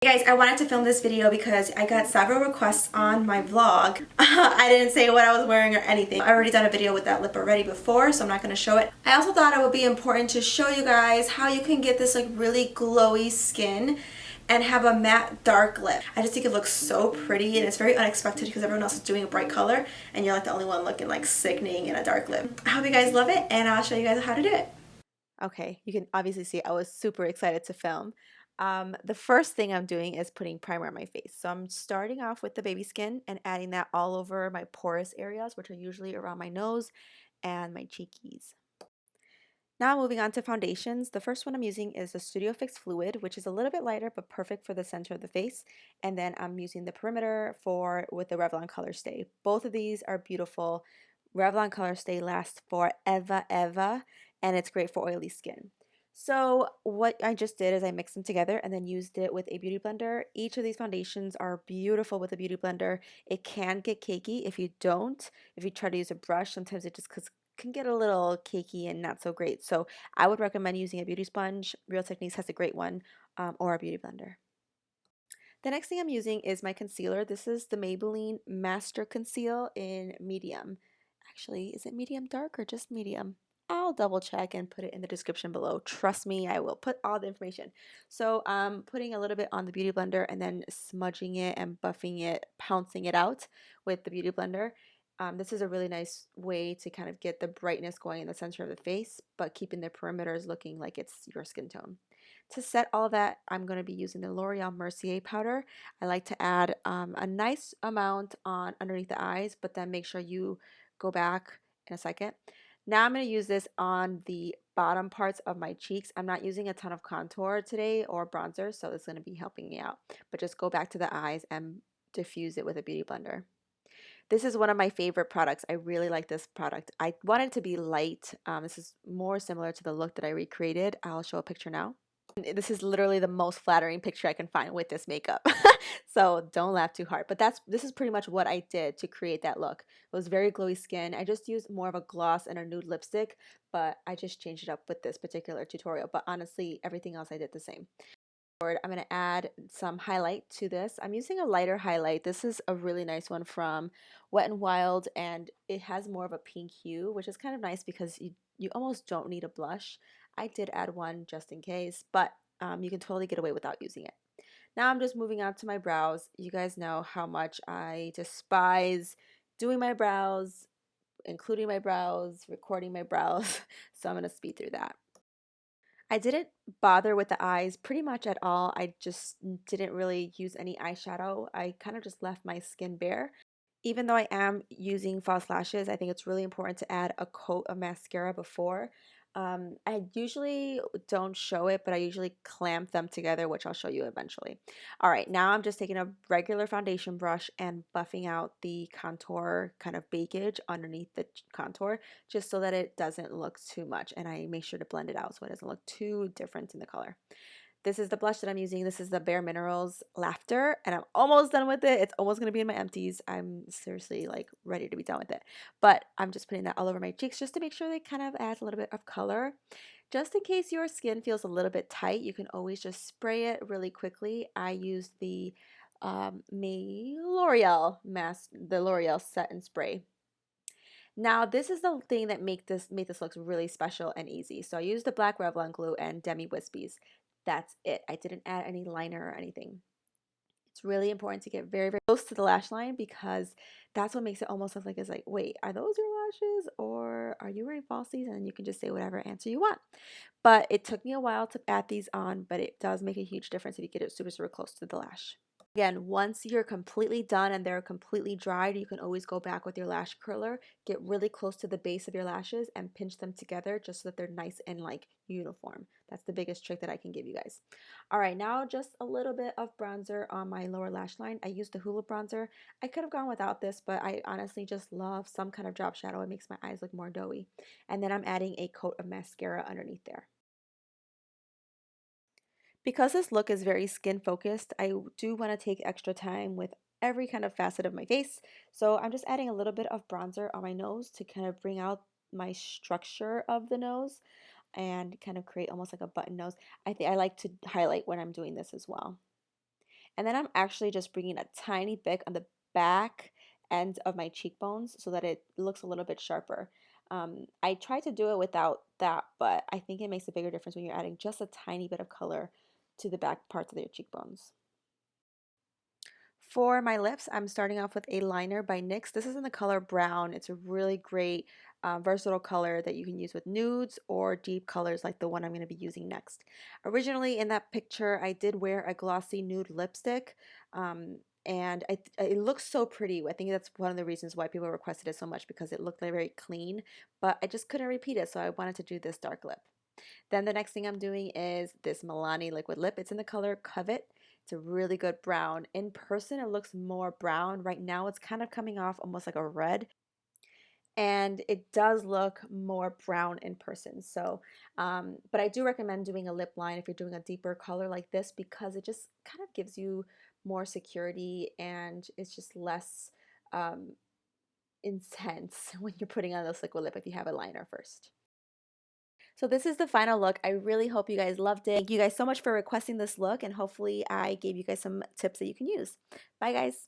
guys, I wanted to film this video because I got several requests on my vlog. I didn't say what I was wearing or anything. I already done a video with that lip already before, so I'm not going to show it. I also thought it would be important to show you guys how you can get this like really glowy skin and have a matte dark lip. I just think it looks so pretty, and it's very unexpected because everyone else is doing a bright color and you're like the only one looking like sickening in a dark lip. I hope you guys love it, and I'll show you guys how to do it. Okay, you can obviously see I was super excited to film. The first thing I'm doing is putting primer on my face. So I'm starting off with the baby skin and adding that all over my porous areas, which are usually around my nose and my cheekies. Now moving on to foundations. The first one I'm using is the Studio Fix Fluid, which is a little bit lighter but perfect for the center of the face. And then I'm using the perimeter with the Revlon Colorstay. Both of these are beautiful. Revlon Colorstay lasts forever, ever, and it's great for oily skin. So what I just did is I mixed them together and then used it with a beauty blender. Each of these foundations are beautiful with a beauty blender. It can get cakey if you don't. If you try to use a brush, sometimes it just can get a little cakey and not so great. So I would recommend using a beauty sponge. Real Techniques has a great one, or a beauty blender. The next thing I'm using is my concealer. This is the Maybelline Master Conceal in medium. Actually, is it medium dark or just medium? I'll double check and put it in the description below. Trust me, I will put all the information. So I'm putting a little bit on the beauty blender and then smudging it and buffing it, pouncing it out with the beauty blender. This is a really nice way to kind of get the brightness going in the center of the face, but keeping the perimeters looking like it's your skin tone. To set all of that, I'm going to be using the L'Oreal Mercier powder. I like to add a nice amount on underneath the eyes, but then make sure you go back in a second. Now I'm going to use this on the bottom parts of my cheeks. I'm not using a ton of contour today or bronzer, so it's going to be helping me out. But just go back to the eyes and diffuse it with a beauty blender. This is one of my favorite products. I really like this product. I want it to be light. This is more similar to the look that I recreated. I'll show a picture now. This is literally the most flattering picture I can find with this makeup. So don't laugh too hard. But this is pretty much what I did to create that look. It was very glowy skin. I just used more of a gloss and a nude lipstick, but I just changed it up with this particular tutorial. But honestly, everything else I did the same. I'm going to add some highlight to this. I'm using a lighter highlight. This is a really nice one from Wet n Wild, and it has more of a pink hue, which is kind of nice because you almost don't need a blush. I did add one just in case, but you can totally get away without using it. Now I'm just moving on to my brows. You guys know how much I despise doing my brows, including my brows, recording my brows, so I'm going to speed through that. I didn't bother with the eyes pretty much at all. I just didn't really use any eyeshadow. I kind of just left my skin bare. Even though I am using false lashes, I think it's really important to add a coat of mascara before. I usually don't show it, but I usually clamp them together, which I'll show you eventually. All right, now I'm just taking a regular foundation brush and buffing out the contour kind of bakage underneath the contour, just so that it doesn't look too much. And I make sure to blend it out so it doesn't look too different in the color. This is the blush that I'm using. This is the Bare Minerals Laughter, and I'm almost done with it. It's almost going to be in my empties. I'm seriously like ready to be done with it. But I'm just putting that all over my cheeks just to make sure that it kind of adds a little bit of color. Just in case your skin feels a little bit tight, you can always just spray it really quickly. I use the L'Oreal Set and Spray. Now, this is the thing that made this look really special and easy. So I used the black Revlon glue and Demi Wispies. That's it. I didn't add any liner or anything. It's really important to get very, very close to the lash line because that's what makes it almost look like it's like, wait, are those your lashes or are you wearing falsies? And then you can just say whatever answer you want. But it took me a while to add these on, but it does make a huge difference if you get it super, super close to the lash. Again, once you're completely done and they're completely dried, you can always go back with your lash curler, get really close to the base of your lashes and pinch them together just so that they're nice and like uniform. That's the biggest trick that I can give you guys. All right, now just a little bit of bronzer on my lower lash line. I used the Hoola bronzer. I could have gone without this, but I honestly just love some kind of drop shadow. It makes my eyes look more doughy. And then I'm adding a coat of mascara underneath there. Because this look is very skin focused, I do want to take extra time with every kind of facet of my face. So I'm just adding a little bit of bronzer on my nose to kind of bring out my structure of the nose and kind of create almost like a button nose. I think I like to highlight when I'm doing this as well. And then I'm actually just bringing a tiny bit on the back end of my cheekbones so that it looks a little bit sharper. I tried to do it without that, but I think it makes a bigger difference when you're adding just a tiny bit of color to the back parts of your cheekbones. For my lips, I'm starting off with a liner by NYX. This is in the color brown. It's a really great versatile color that you can use with nudes or deep colors like the one I'm going to be using next. Originally in that picture, I did wear a glossy nude lipstick. And it looks so pretty. I think that's one of the reasons why people requested it so much, because it looked like very clean, but I just couldn't repeat it, so I wanted to do this dark lip. Then the next thing I'm doing is this Milani liquid lip. It's in the color Covet. It's a really good brown. In person, it looks more brown. Right now, it's kind of coming off almost like a red. And it does look more brown in person. So, but I do recommend doing a lip line if you're doing a deeper color like this, because it just kind of gives you more security and it's just less intense when you're putting on this liquid lip if you have a liner first. So this is the final look. I really hope you guys loved it. Thank you guys so much for requesting this look, and hopefully I gave you guys some tips that you can use. Bye guys.